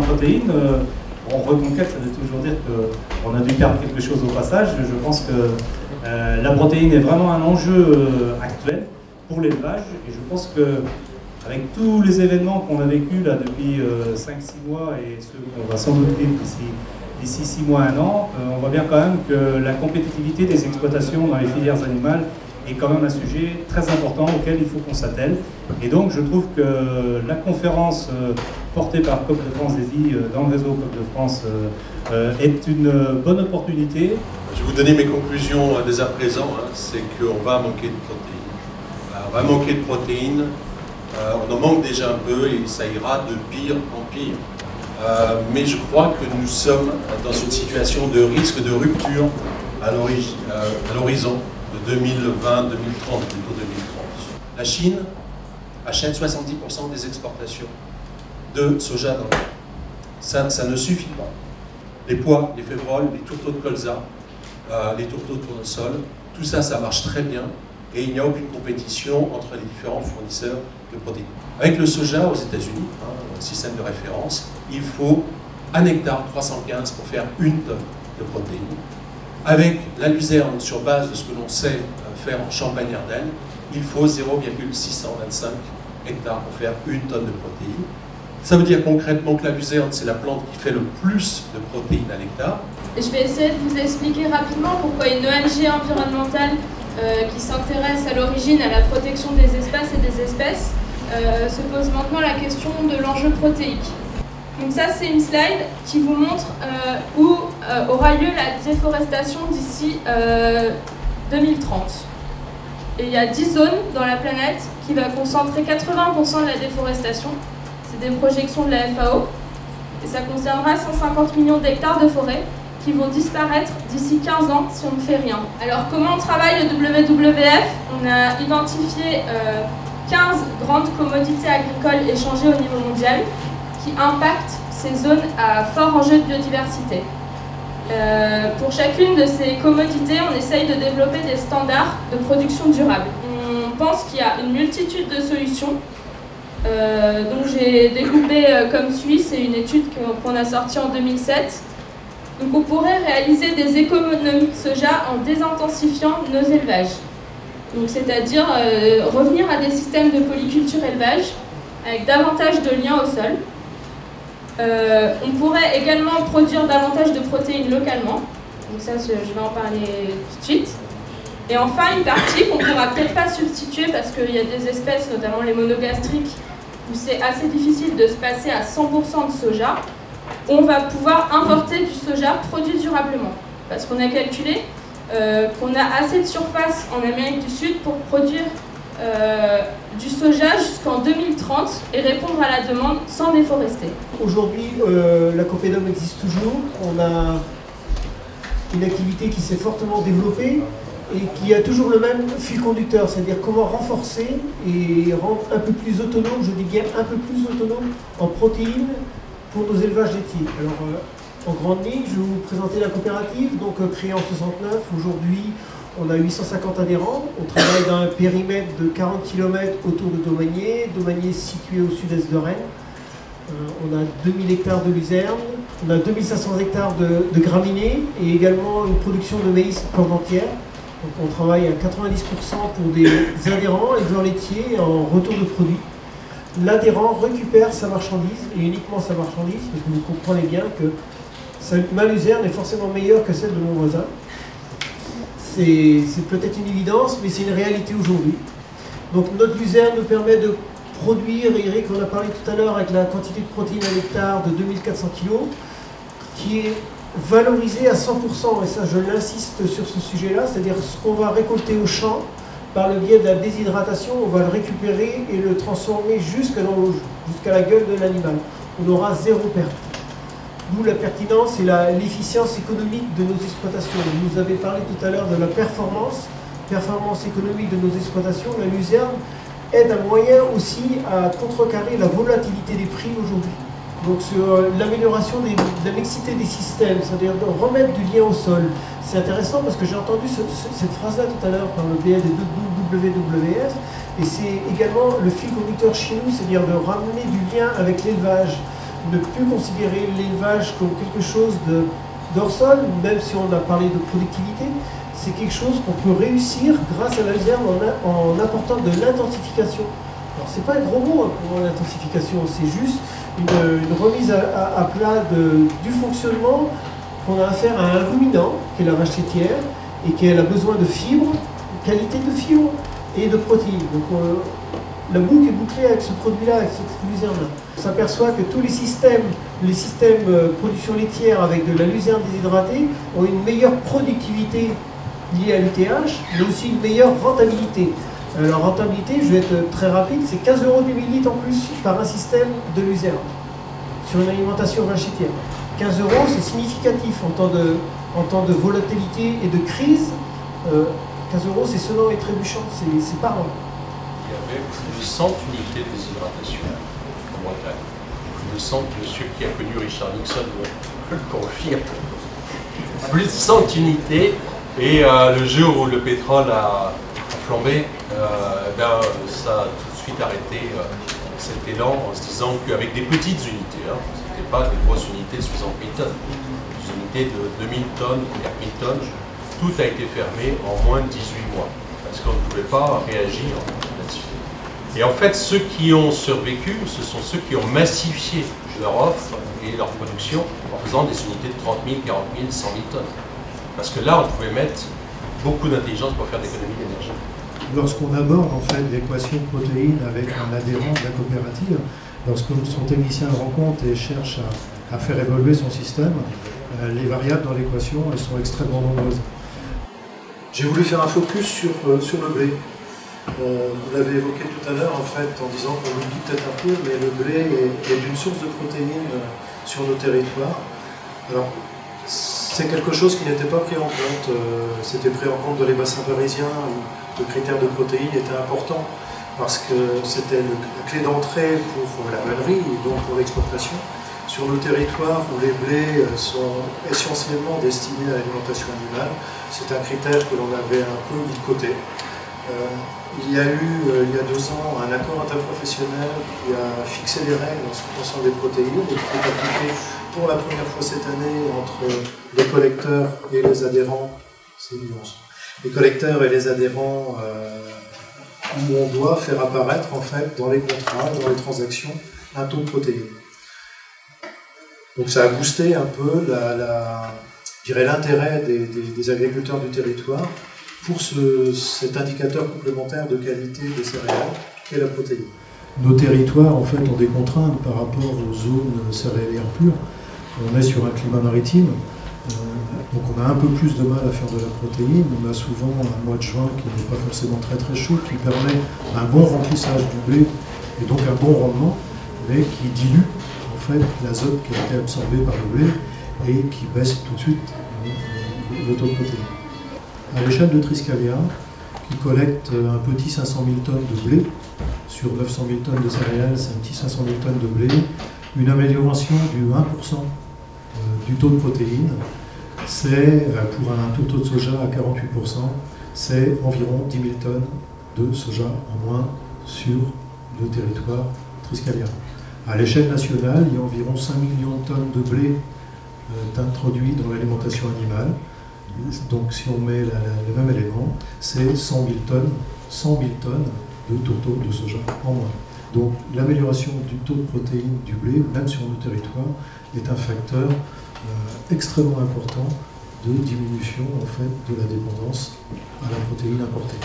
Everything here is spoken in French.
protéines, on reconquête, ça veut toujours dire qu'on a dû perdre quelque chose au passage. Je pense que la protéine est vraiment un enjeu actuel pour l'élevage, et je pense que avec tous les événements qu'on a vécus là depuis 5-6 mois et ceux qu'on va sans doute vivre d'ici 6 mois, 1 an, on voit bien quand même que la compétitivité des exploitations dans les filières animales est quand même un sujet très important auquel il faut qu'on s'attelle. Et donc je trouve que la conférence portée par Coop de France Daisie dans le réseau Coop de France est une bonne opportunité. Je vais vous donner mes conclusions dès à présent, c'est qu'on va manquer de protéines. On va manquer de protéines, on en manque déjà un peu et ça ira de pire en pire. Mais je crois que nous sommes dans une situation de risque de rupture à l'horizon de 2020, 2030, plutôt 2030. La Chine achète 70% des exportations de soja dans le monde. Ça ne suffit pas. Les pois, les févroles, les tourteaux de colza, les tourteaux de tournesol, tout ça, ça marche très bien et il n'y a aucune compétition entre les différents fournisseurs de protéines. Avec le soja aux États-Unis, un système de référence, il faut 1 hectare 315 pour faire 1 tonne de protéines. Avec la luzerne, sur base de ce que l'on sait faire en Champagne-Ardenne, il faut 0,625 hectares pour faire 1 tonne de protéines. Ça veut dire concrètement que la luzerne, c'est la plante qui fait le plus de protéines à l'hectare. Je vais essayer de vous expliquer rapidement pourquoi une ONG environnementale qui s'intéresse à l'origine à la protection des espaces et des espèces se pose maintenant la question de l'enjeu protéique. Donc ça, c'est une slide qui vous montre où aura lieu la déforestation d'ici 2030. Et il y a 10 zones dans la planète qui va concentrer 80% de la déforestation. C'est des projections de la FAO. Et ça concernera 150 millions d'hectares de forêt qui vont disparaître d'ici 15 ans si on ne fait rien. Alors comment on travaille le WWF? On a identifié 15 grandes commodités agricoles échangées au niveau mondial qui impactent ces zones à fort enjeu de biodiversité. Pour chacune de ces commodités, on essaye de développer des standards de production durable. On pense qu'il y a une multitude de solutions. Donc j'ai découpé comme suit, c'est une étude qu'on a sortie en 2007. Donc on pourrait réaliser des économies de soja en désintensifiant nos élevages. Donc c'est-à-dire revenir à des systèmes de polyculture élevage avec davantage de liens au sol. On pourrait également produire davantage de protéines localement. Donc ça, je vais en parler tout de suite. Et enfin, une partie qu'on ne pourra peut-être pas substituer parce qu'il y a des espèces, notamment les monogastriques, où c'est assez difficile de se passer à 100% de soja. On va pouvoir importer du soja produit durablement. Parce qu'on a calculé qu'on a assez de surface en Amérique du Sud pour produire du soja jusqu'en 2030 et répondre à la demande sans déforester. Aujourd'hui, la Copédom existe toujours. On a une activité qui s'est fortement développée et qui a toujours le même fil conducteur, c'est-à-dire comment renforcer et rendre un peu plus autonome, je dis bien un peu plus autonome en protéines pour nos élevages laitiers. Alors, en grande ligne, je vais vous présenter la coopérative, donc créée en 69. Aujourd'hui, on a 850 adhérents. On travaille dans un périmètre de 40 km autour de Domanier. Domanier situé au sud-est de Rennes. On a 2000 hectares de luzerne. On a 2500 hectares de graminées et également une production de maïs plantière. Donc on travaille à 90% pour des adhérents, éleveurs laitiers en retour de produits. L'adhérent récupère sa marchandise et uniquement sa marchandise, parce que vous comprenez bien que ma luzerne est forcément meilleure que celle de mon voisin. C'est peut-être une évidence, mais c'est une réalité aujourd'hui. Donc notre luzerne nous permet de produire, Eric on a parlé tout à l'heure avec la quantité de protéines à l'hectare de 2400 kg, qui est valorisée à 100%, et ça je l'insiste sur ce sujet-là, c'est-à-dire ce qu'on va récolter au champ, par le biais de la déshydratation, on va le récupérer et le transformer jusqu'à la gueule de l'animal. On aura zéro perte. D'où la pertinence et l'efficience économique de nos exploitations. Vous avez parlé tout à l'heure de la performance économique de nos exploitations. La luzerne aide un moyen aussi à contrecarrer la volatilité des prix aujourd'hui. Donc sur l'amélioration de la mixité des systèmes, c'est-à-dire de remettre du lien au sol. C'est intéressant parce que j'ai entendu cette phrase-là tout à l'heure par le biais des WWF, et c'est également le fil conducteur chez nous, c'est-à-dire de ramener du lien avec l'élevage, ne plus considérer l'élevage comme quelque chose d'hors sol, même si on a parlé de productivité. C'est quelque chose qu'on peut réussir grâce à la luzerne en apportant de l'intensification. Alors c'est pas un gros mot pour l'intensification, c'est juste une remise à plat du fonctionnement qu'on a affaire à un ruminant, qui est la vache laitière, et qu'elle a besoin de fibres, de qualité de fibres et de protéines. Donc la boucle est bouclée avec ce produit-là, avec cette luzerne-là. On s'aperçoit que tous les systèmes production laitière avec de la luzerne déshydratée ont une meilleure productivité liée à l'UTH, mais aussi une meilleure rentabilité. Alors rentabilité, je vais être très rapide, c'est 15 € du millilitre en plus par un système de luzerne sur une alimentation vache laitière. 15 €, c'est significatif en temps de volatilité et de crise. 15 € c'est sonnant et trébuchant, c'est parlant. Il y avait plus de 100 unités de déshydratation en Bretagne. Plus de 100, monsieur qui a connu Richard Nixon le confirme. Plus de 100 unités, et le jour où le pétrole a flambé, ça a tout de suite arrêté cet élan en se disant qu'avec des petites unités, ce n'était pas des grosses unités de 60 000 tonnes, des unités de 2000 tonnes, 4000 tonnes, tout a été fermé en moins de 18 mois, parce qu'on ne pouvait pas réagir là-dessus. Et en fait, ceux qui ont survécu, ce sont ceux qui ont massifié leur offre et leur production en faisant des unités de 30 000, 40 000, 100 000 tonnes. Parce que là, on pouvait mettre beaucoup d'intelligence pour faire d'économie d'énergie. Lorsqu'on aborde en fait l'équation protéine avec un adhérent de la coopérative, lorsque son technicien le rencontre et cherche à faire évoluer son système, les variables dans l'équation, elles sont extrêmement nombreuses. J'ai voulu faire un focus sur le blé. Vous l'avez évoqué tout à l'heure en fait en disant qu'on l'oublie peut-être un peu, mais le blé est une source de protéines sur nos territoires. Alors, c'est quelque chose qui n'était pas pris en compte. C'était pris en compte dans les bassins parisiens où le critère de protéines était important parce que c'était la clé d'entrée pour la vannerie et donc pour l'exportation. Sur le territoire où les blés sont essentiellement destinés à l'alimentation animale, c'est un critère que l'on avait un peu mis de côté. Il y a eu, il y a 2 ans, un accord interprofessionnel qui a fixé les règles en ce qui concerne les protéines et qui est appliqué pour la première fois cette année entre les collecteurs et les adhérents. C'est une nuance. Les collecteurs et les adhérents où on doit faire apparaître en fait dans les contrats, dans les transactions, un taux de protéines. Donc ça a boosté un peu l'intérêt des agriculteurs du territoire pour cet indicateur complémentaire de qualité des céréales qu'est la protéine. Nos territoires en fait ont des contraintes par rapport aux zones céréalières pures. On est sur un climat maritime, donc on a un peu plus de mal à faire de la protéine. On a souvent un mois de juin qui n'est pas forcément très très chaud, qui permet un bon remplissage du blé et donc un bon rendement, mais qui dilue en fait l'azote qui a été absorbé par le blé et qui baisse tout de suite le taux de protéines. À l'échelle de Triskalia, qui collecte un petit 500 000 tonnes de blé, sur 900 000 tonnes de céréales, c'est un petit 500 000 tonnes de blé, une amélioration du 1% du taux de protéines, c'est pour un taux de soja à 48%, c'est environ 10 000 tonnes de soja en moins sur le territoire Triskalia. À l'échelle nationale, il y a environ 5 millions de tonnes de blé introduits dans l'alimentation animale. Donc si on met le même élément, c'est 100 000 tonnes de taux de soja en moins. Donc l'amélioration du taux de protéines du blé, même sur nos territoires, est un facteur extrêmement important de diminution en fait, de la dépendance à la protéine importée.